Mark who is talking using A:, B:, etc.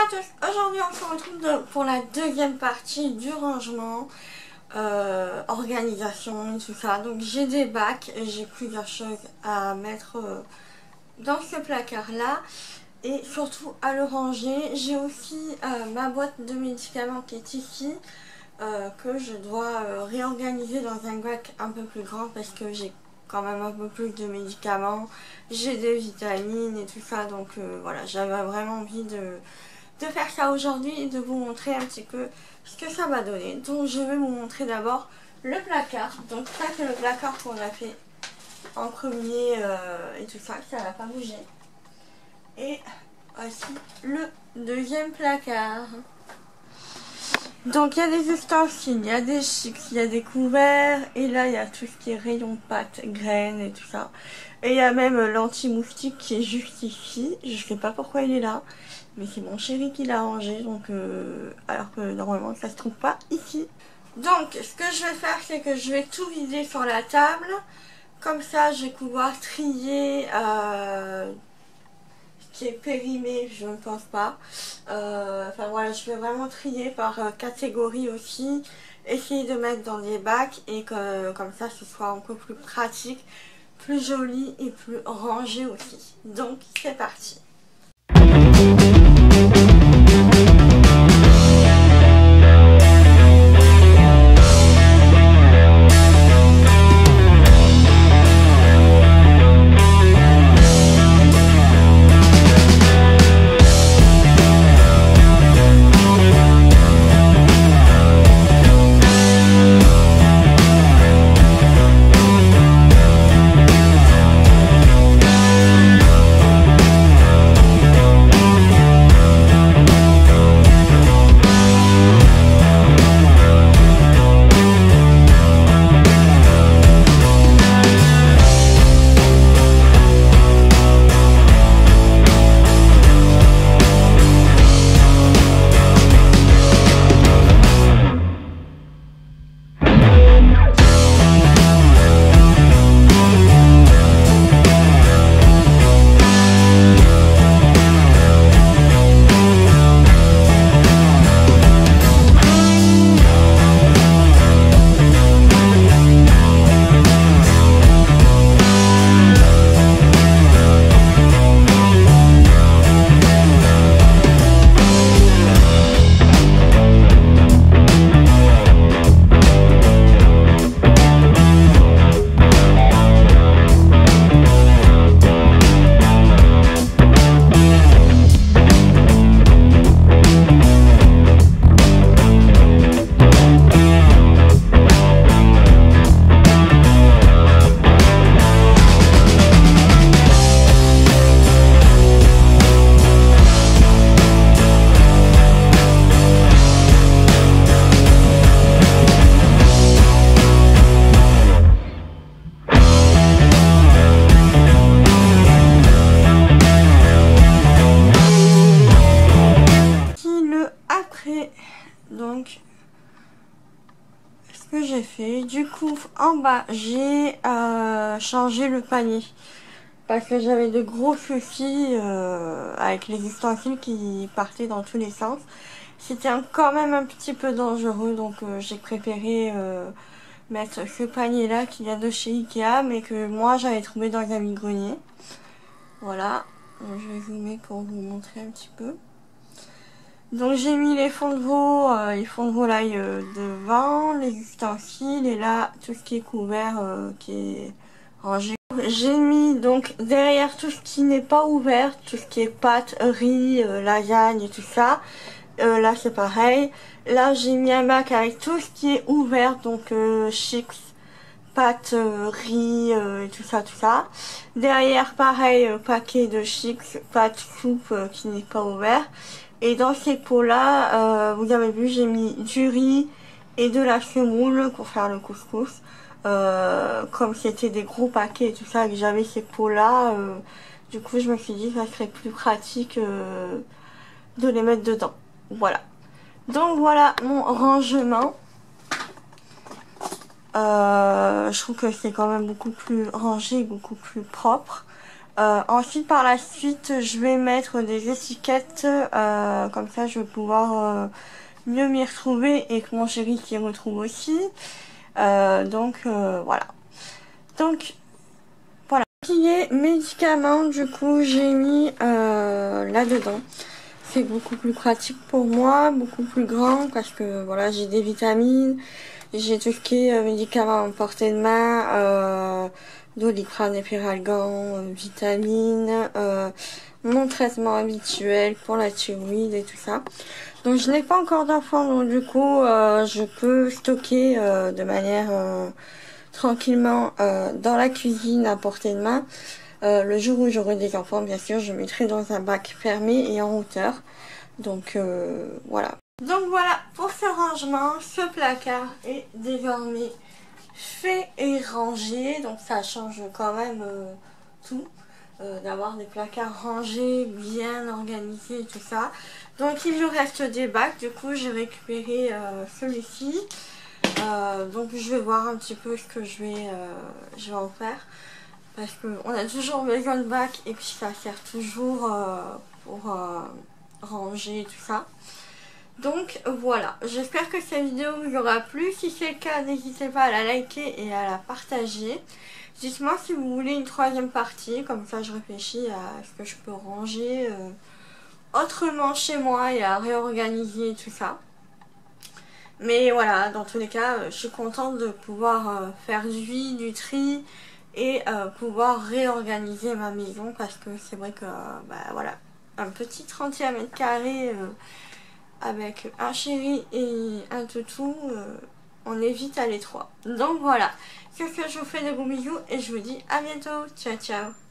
A: à tous, aujourd'hui on se retrouve pour la deuxième partie du rangement, organisation et tout ça. Donc j'ai des bacs et j'ai plusieurs choses à mettre dans ce placard là et surtout à le ranger. J'ai aussi ma boîte de médicaments qui est ici, que je dois réorganiser dans un bac un peu plus grand parce que j'ai quand même un peu plus de médicaments, j'ai des vitamines et tout ça, donc voilà, j'avais vraiment envie de faire ça aujourd'hui et de vous montrer un petit peu ce que ça va donner. Donc je vais vous montrer d'abord le placard. Donc ça c'est le placard qu'on a fait en premier et tout ça, ça va pas bouger. Et voici le deuxième placard. Donc il y a des ustensiles, il y a des chips, il y a des couverts, et là il y a tout ce qui est rayon pâtes, graines et tout ça. Et il y a même l'anti-moustique qui est juste ici, je sais pas pourquoi il est là, mais c'est mon chéri qui l'a rangé, donc alors que normalement ça se trouve pas ici. Donc ce que je vais faire, c'est que je vais tout vider sur la table, comme ça je vais pouvoir trier qui est périmé, je ne pense pas. Enfin voilà, je vais vraiment trier par catégorie aussi, essayer de mettre dans des bacs et que comme ça ce soit un peu plus pratique, plus joli et plus rangé aussi. Donc c'est parti. Donc ce que j'ai fait, du coup en bas j'ai changé le panier parce que j'avais de gros soucis avec les ustensiles qui partaient dans tous les sens. C'était quand même un petit peu dangereux, donc j'ai préféré mettre ce panier là qui vient de chez Ikea mais que moi j'avais trouvé dans un vide-grenier. Voilà, je vais zoomer pour vous montrer un petit peu. Donc j'ai mis les fonds de volaille devant, les ustensiles et là tout ce qui est couvert qui est rangé. J'ai mis donc derrière tout ce qui n'est pas ouvert, tout ce qui est pâtes, riz, lasagne et tout ça. Là c'est pareil. Là j'ai mis un bac avec tout ce qui est ouvert, donc chips, pâtes, riz et tout ça, tout ça. Derrière pareil, paquet de chips, pâtes, soupe qui n'est pas ouvert. Et dans ces pots-là, vous avez vu, j'ai mis du riz et de la semoule pour faire le couscous. Comme c'était des gros paquets et tout ça, et que j'avais ces pots-là, du coup je me suis dit que ça serait plus pratique de les mettre dedans. Voilà. Donc voilà mon rangement. Je trouve que c'est quand même beaucoup plus rangé, beaucoup plus propre. Ensuite par la suite je vais mettre des étiquettes, comme ça je vais pouvoir mieux m'y retrouver et que mon chéri s'y retrouve aussi. Voilà. Donc voilà. Qui est médicaments, du coup j'ai mis là-dedans. C'est beaucoup plus pratique pour moi, beaucoup plus grand parce que voilà, j'ai des vitamines, j'ai tout ce qui est médicaments à portée de main, Doliprane, Efferalgan, vitamines, mon traitement habituel pour la thyroïde et tout ça. Donc je n'ai pas encore d'enfant, donc du coup je peux stocker de manière tranquillement dans la cuisine à portée de main. Le jour où j'aurai des enfants, bien sûr, je mettrai dans un bac fermé et en hauteur. Donc voilà. Donc voilà, pour ce rangement, ce placard est désormais fait et rangé. Donc ça change quand même tout. D'avoir des placards rangés, bien organisés et tout ça. Donc il nous reste des bacs. Du coup, j'ai récupéré celui-ci. Donc je vais voir un petit peu ce que je vais en faire. Parce qu'on a toujours besoin de bac et puis ça sert toujours pour ranger tout ça. Donc voilà, j'espère que cette vidéo vous aura plu. Si c'est le cas, n'hésitez pas à la liker et à la partager. Dites-moi si vous voulez une troisième partie, comme ça je réfléchis à ce que je peux ranger autrement chez moi et à réorganiser tout ça. Mais voilà, dans tous les cas, je suis contente de pouvoir faire du tri et pouvoir réorganiser ma maison parce que c'est vrai que voilà, un petit 31 mètres carrés avec un chéri et un toutou, on évite à l'étroit. Donc voilà, sur ce je vous fais de gros bisous et je vous dis à bientôt, ciao ciao.